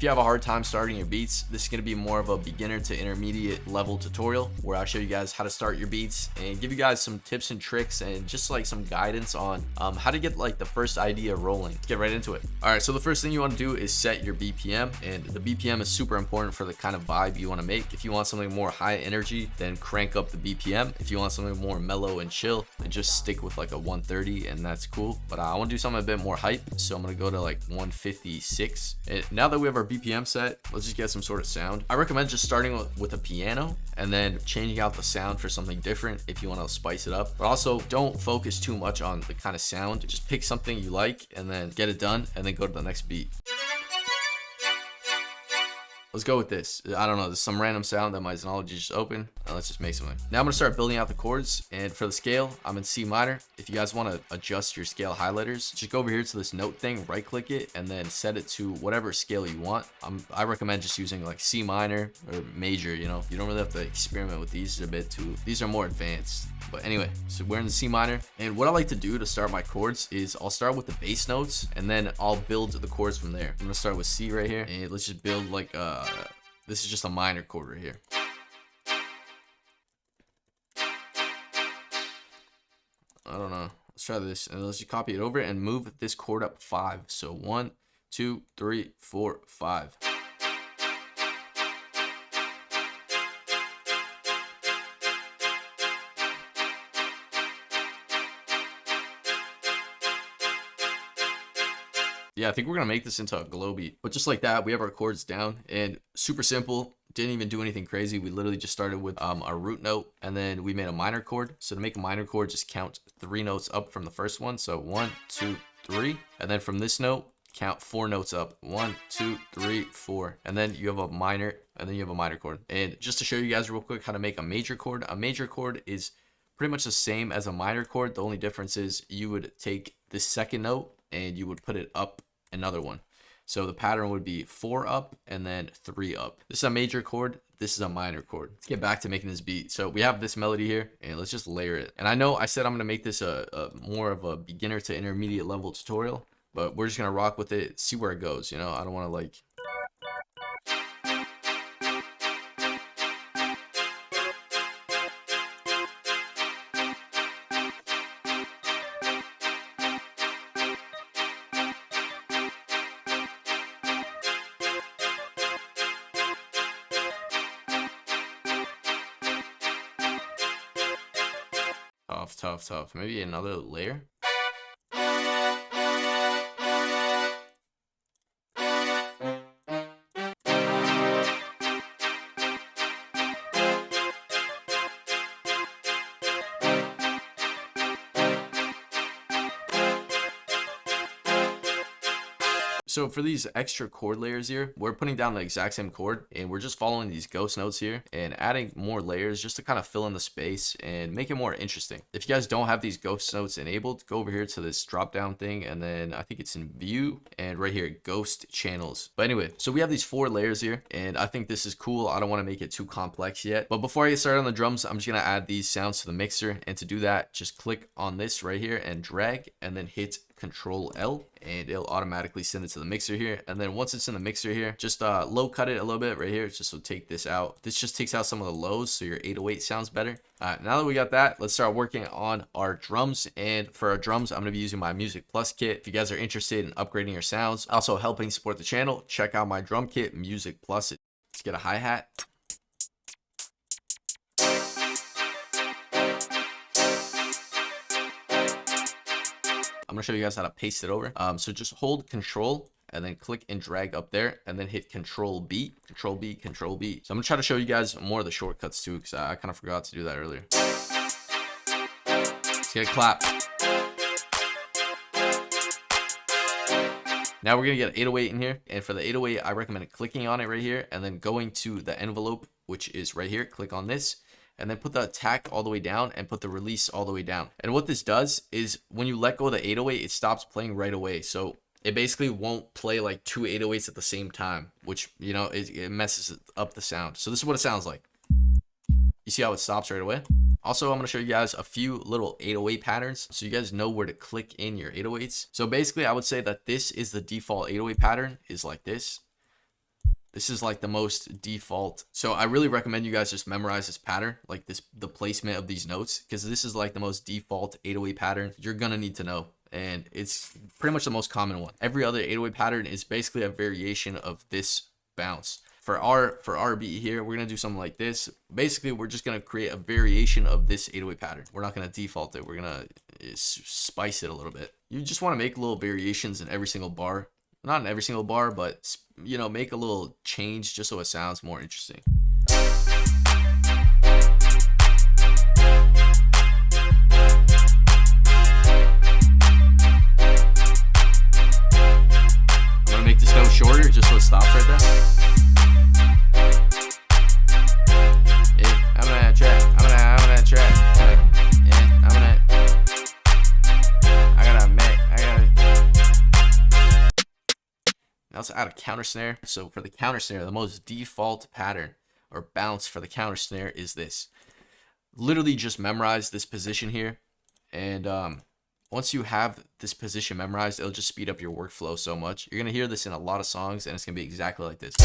if you have a hard time starting your beats, this is going to be more of a beginner to intermediate level tutorial where I'll show you guys how to start your beats and give you guys some tips and tricks and just like some guidance on how to get like the first idea rolling. Let's get right into it. All right, so the first thing you want to do is set your BPM, and the BPM is super important for the kind of vibe you want to make. If you want something more high energy, then crank up the BPM. If you want something more mellow and chill, then just stick with like a 130 and that's cool. But I want to do something a bit more hype, so I'm going to go to like 156. And now that we have our BPM set, let's just get some sort of sound. I recommend just starting with a piano and then changing out the sound for something different if you want to spice it up. But also don't focus too much on the kind of sound. Just pick something you like and then get it done and then go to the next beat. Let's go with this. I don't know, there's some random sound that my Synology just opened. Let's just make something. Now I'm gonna start building out the chords, and for the scale, I'm in C minor. If you guys wanna adjust your scale highlighters, just go over here to this note thing, right click it, and then set it to whatever scale you want. I recommend just using like C minor or major, you know. You don't really have to experiment with these a bit too. These are more advanced. But anyway, so we're in the C minor, and what I like to do to start my chords is I'll start with the bass notes, and then I'll build the chords from there. I'm gonna start with C right here, and let's just build like this is just a minor chord right here. I don't know. Let's try this, and let's just copy it over and move this chord up 5. So 1, 2, 3, 4, 5. Yeah, I think we're gonna make this into a GLO beat. But just like that, we have our chords down, and super simple. Didn't even do anything crazy. We literally just started with our root note, and then we made a minor chord. So to make a minor chord, just count 3 notes up from the first one. So 1, 2, 3, and then from this note, count 4 notes up. 1, 2, 3, 4, and then you have a minor, and then you have a minor chord. And just to show you guys real quick how to make a major chord is pretty much the same as a minor chord. The only difference is you would take this second note and you would put it up another one. So the pattern would be 4 up and then 3 up. This is a major chord. This is a minor chord. Let's get back to making this beat. So we have this melody here, and let's just layer it. And I know I said I'm gonna make this a more of a beginner to intermediate level tutorial, but we're just gonna rock with it, see where it goes. You know, I don't want to like. Tough. Maybe another layer. So for these extra chord layers here, we're putting down the exact same chord, and we're just following these ghost notes here and adding more layers just to kind of fill in the space and make it more interesting. If you guys don't have these ghost notes enabled, go over here to this drop down thing, and then I think it's in view, and right here, ghost channels. But anyway, so we have these 4 layers here, and I think this is cool. I don't want to make it too complex yet. But before I get started on the drums, I'm just going to add these sounds to the mixer. And to do that, just click on this right here and drag, and then hit Control L, and it'll automatically send it to the mixer here. And then once it's in the mixer here, just low cut it a little bit right here, just so take this out. This just takes out some of the lows, so your 808 sounds better. Now that we got that, let's start working on our drums. And for our drums, I'm gonna be using my Music Plus kit. If you guys are interested in upgrading your sounds, also helping support the channel, check out my drum kit, Music Plus. Let's get a hi-hat. I'm gonna show you guys how to paste it over. So just hold Control and then click and drag up there, and then hit Control B, Control B, Control B. So I'm gonna try to show you guys more of the shortcuts too, because I kind of forgot to do that earlier. Let's get a clap. Now we're gonna get an 808 in here, and for the 808, I recommend clicking on it right here, and then going to the envelope, which is right here. Click on this, and then put the attack all the way down and put the release all the way down. And what this does is when you let go of the 808, it stops playing right away. So it basically won't play like 2 808s at the same time, which, you know, it messes up the sound. So this is what it sounds like. You see how it stops right away? Also, I'm going to show you guys a few little 808 patterns so you guys know where to click in your 808s. So basically, I would say that this is the default 808 pattern, is like this. This is like the most default. So I really recommend you guys just memorize this pattern, like the placement of these notes, because this is like the most default 808 pattern you're gonna need to know. And it's pretty much the most common one. Every other 808 pattern is basically a variation of this bounce. For our beat here, we're gonna do something like this. Basically, we're just gonna create a variation of this 808 pattern. We're not gonna default it. We're gonna spice it a little bit. You just want to make little variations in every single bar. Not in every single bar, but you know, make a little change just so it sounds more interesting. I'm gonna make this note shorter just so it stops right there. Yeah, I'm gonna track. I'm gonna track. Yeah, I'm gonna. I gotta make. Now let's add a counter snare. So for the counter snare, the most default pattern or bounce for the counter snare is this. Literally just memorize this position here. And once you have this position memorized, it'll just speed up your workflow so much. You're going to hear this in a lot of songs, and it's going to be exactly like this.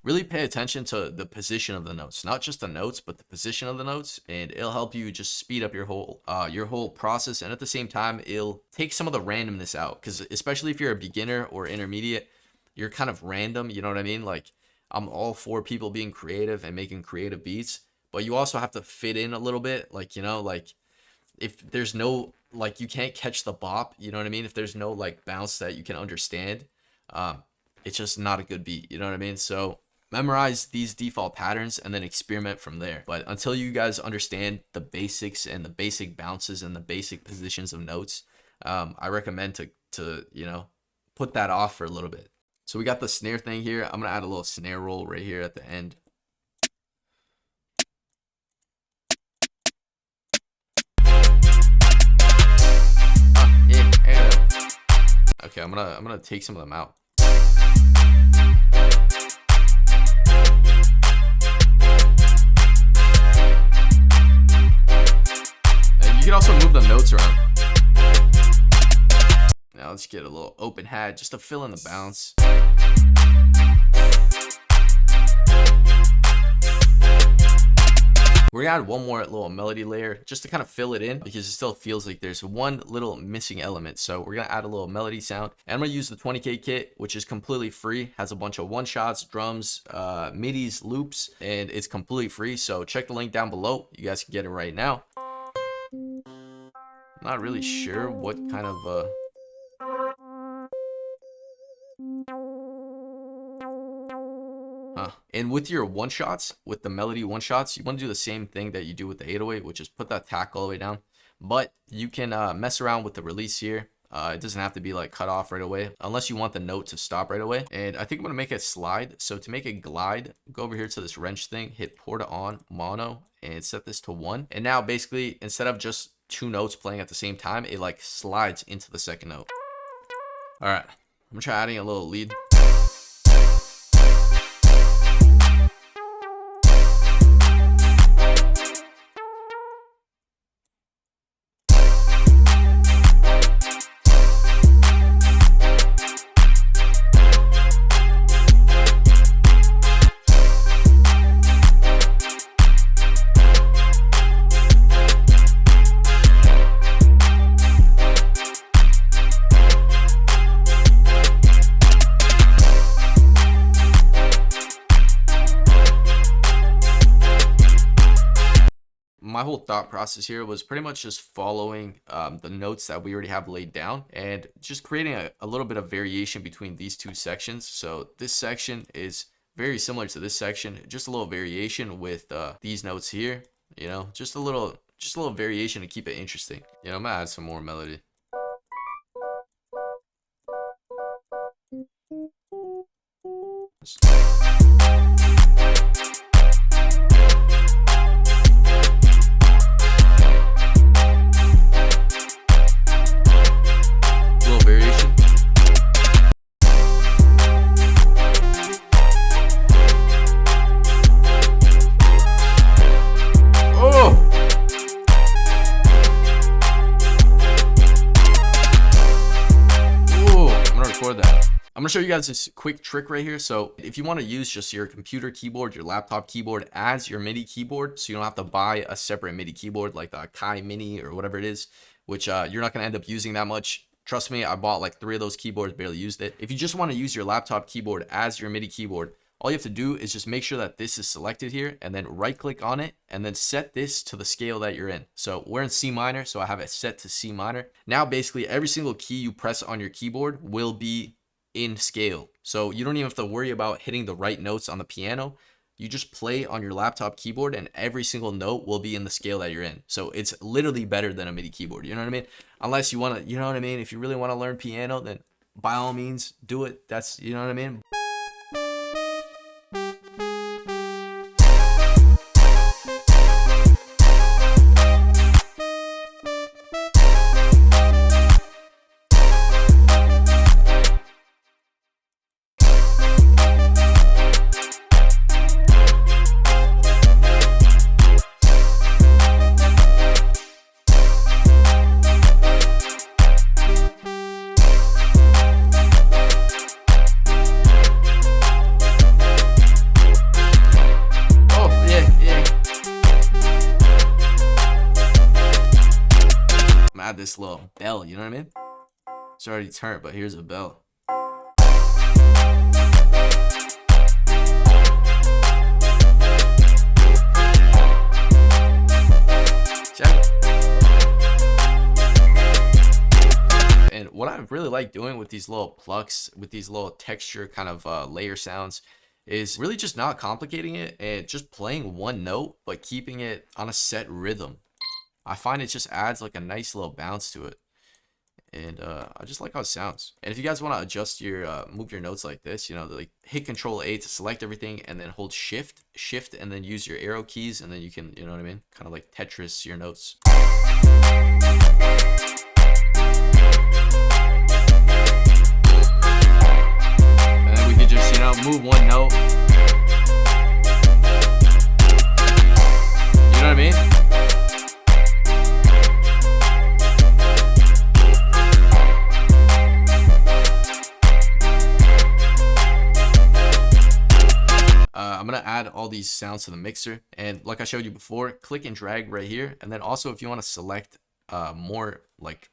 Really pay attention to the position of the notes, not just the notes, but the position of the notes, and it'll help you just speed up your whole process. And at the same time, it'll take some of the randomness out, because especially if you're a beginner or intermediate, you're kind of random. You know what I mean? Like, I'm all for people being creative and making creative beats, but you also have to fit in a little bit. Like, you know, like if there's no, like, you can't catch the bop. You know what I mean? If there's no like bounce that you can understand, it's just not a good beat. You know what I mean? So memorize these default patterns and then experiment from there. But until you guys understand the basics and the basic bounces and the basic positions of notes, I recommend to you know, put that off for a little bit. So we got the snare thing here. I'm gonna add a little snare roll right here at the end. Okay, I'm gonna take some of them out. And you can also move the notes around. Now let's get a little open hat just to fill in the bounce. We're gonna add one more little melody layer just to kind of fill it in, because it still feels like there's one little missing element. So we're gonna add a little melody sound, and I'm gonna use the 20K kit, which is completely free, has a bunch of one shots, drums, MIDIs, loops, and it's completely free. So check the link down below. You guys can get it right now. I'm not really sure what kind of And with your one shots, with the melody one shots, you want to do the same thing that you do with the 808, which is put that tack all the way down. But you can mess around with the release here. It doesn't have to be like cut off right away, unless you want the note to stop right away. And I think I'm gonna make it slide. So to make it glide, go over here to this wrench thing, hit porta on mono, and set this to 1. And now basically, instead of just 2 notes playing at the same time, it like slides into the second note. All right, I'm gonna try adding a little lead. My whole thought process here was pretty much just following the notes that we already have laid down, and just creating a little bit of variation between these two sections. So this section is very similar to this section, just a little variation with these notes here, you know, just a little variation to keep it interesting. You know, I'm gonna add some more melody. record that. I'm gonna show you guys this quick trick right here. So if you want to use just your computer keyboard, your laptop keyboard as your MIDI keyboard, so you don't have to buy a separate MIDI keyboard like the Kai Mini or whatever it is, which you're not gonna end up using that much. Trust me, I bought like 3 of those keyboards, barely used it. If you just want to use your laptop keyboard as your MIDI keyboard, all you have to do is just make sure that this is selected here and then right click on it and then set this to the scale that you're in. So we're in C minor, so I have it set to C minor. Now basically every single key you press on your keyboard will be in scale. So you don't even have to worry about hitting the right notes on the piano. You just play on your laptop keyboard and every single note will be in the scale that you're in. So it's literally better than a MIDI keyboard. You know what I mean? Unless you want to, you know what I mean? If you really want to learn piano, then by all means do it. That's, you know what I mean? Add this little bell, you know what I mean? It's already turned, but here's a bell. Check it. And what I really like doing with these little plucks, with these little texture kind of layer sounds, is really just not complicating it and just playing one note, but keeping it on a set rhythm. I find it just adds like a nice little bounce to it. And I just like how it sounds. And if you guys want to adjust your, move your notes like this, you know, like hit Control A to select everything and then hold Shift, and then use your arrow keys. And then you can, you know what I mean? Kind of like Tetris your notes. And then we could just, you know, move one note. You know what I mean? I'm gonna add all these sounds to the mixer, and like I showed you before, click and drag right here. And then also if you want to select more like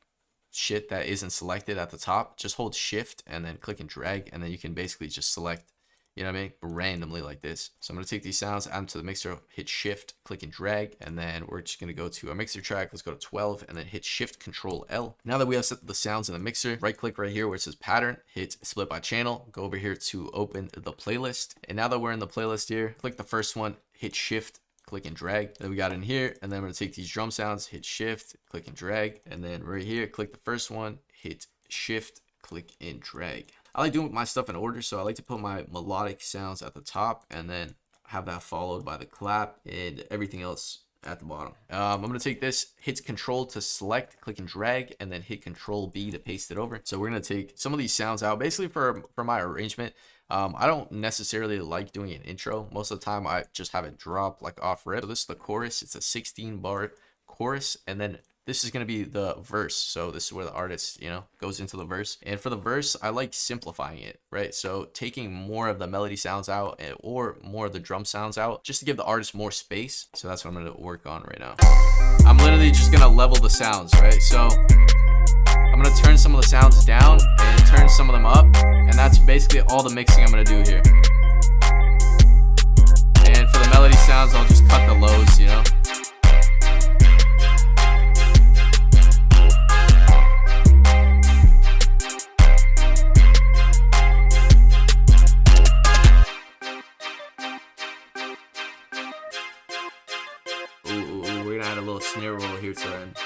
shit that isn't selected at the top, just hold Shift and then click and drag, and then you can basically just select, you know what I mean, randomly like this. So I'm gonna take these sounds, add them to the mixer, hit Shift, click and drag, and then we're just gonna go to our mixer track. Let's go to 12 and then hit Shift Control L. Now that we have set the sounds in the mixer, right click right here where it says pattern, hit split by channel, go over here to open the playlist. And now that we're in the playlist here, click the first one, hit Shift, click and drag. Then we got in here, and then we're gonna take these drum sounds, hit Shift, click and drag, and then right here, click the first one, hit Shift, click and drag. I like doing my stuff in order, so I like to put my melodic sounds at the top and then have that followed by the clap and everything else at the bottom. I'm going to take this, hit Control to select, click and drag, and then hit Control B to paste it over. So we're going to take some of these sounds out. Basically for my arrangement, I don't necessarily like doing an intro. Most of the time I just have it drop like off rip. So this is the chorus. It's a 16-bar chorus, and then this is going to be the verse. So this is where the artist, you know, goes into the verse. And for the verse, I like simplifying it, right? So taking more of the melody sounds out or more of the drum sounds out, just to give the artist more space. So that's what I'm going to work on right now. I'm literally just going to level the sounds, right? So I'm going to turn some of the sounds down and turn some of them up. And that's basically all the mixing I'm going to do here. And for the melody sounds, I'll just cut the lows, you know? We're gonna add a little snare roll here to end,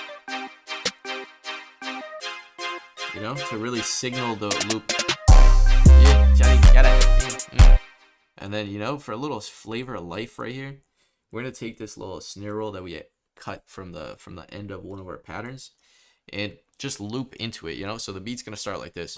you know, to really signal the loop. Yeah, Johnny, got it. Yeah. And then, you know, for a little flavor of life right here, we're gonna take this little snare roll that we cut from the end of one of our patterns and just loop into it, you know. So the beat's gonna start like this.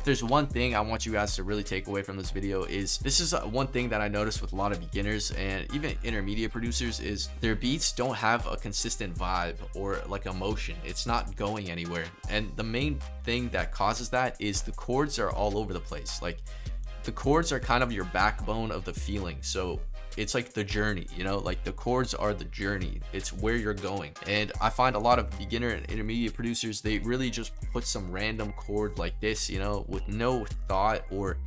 there's one thing I want you guys to really take away from this video, is this is one thing that I noticed with a lot of beginners and even intermediate producers, is their beats don't have a consistent vibe or like emotion. It's not going anywhere. And the main thing that causes that is the chords are all over the place. Like the chords are kind of your backbone of the feeling. So it's like the journey, you know, like the chords are the journey. It's where you're going. And I find a lot of beginner and intermediate producers, they really just put some random chord like this, you know, with no thought, or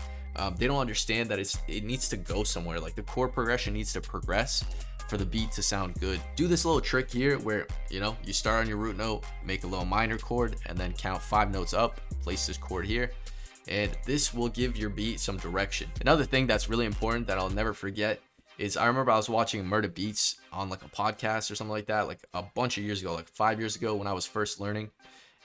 they don't understand that it needs to go somewhere. Like the chord progression needs to progress for the beat to sound good. Do this little trick here where, you know, you start on your root note, make a little minor chord, and then count 5 notes up, place this chord here, and this will give your beat some direction. Another thing that's really important that I'll never forget is, I remember I was watching Murder Beats on like a podcast or something like that, like a bunch of years ago, like 5 years ago when I was first learning.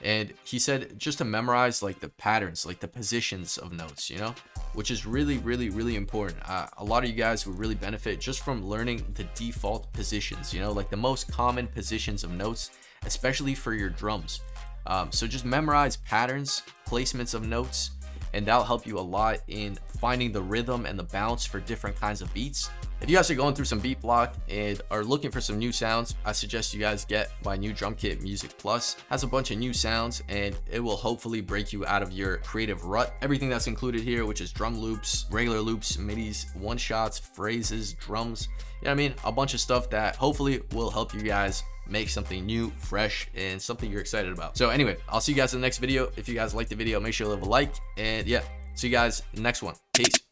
And he said just to memorize like the patterns, like the positions of notes, you know, which is really, really, really important. A lot of you guys would really benefit just from learning the default positions, you know, like the most common positions of notes, especially for your drums. So just memorize patterns, placements of notes, and that'll help you a lot in finding the rhythm and the bounce for different kinds of beats. If you guys are going through some beat block and are looking for some new sounds, I suggest you guys get my new drum kit, Music Plus. It has a bunch of new sounds and it will hopefully break you out of your creative rut. Everything that's included here, which is drum loops, regular loops, midis, one shots, phrases, drums, you know what I mean? A bunch of stuff that hopefully will help you guys make something new, fresh, and something you're excited about. So anyway, I'll see you guys in the next video. If you guys liked the video, make sure to leave a like, and yeah, see you guys in the next one. Peace.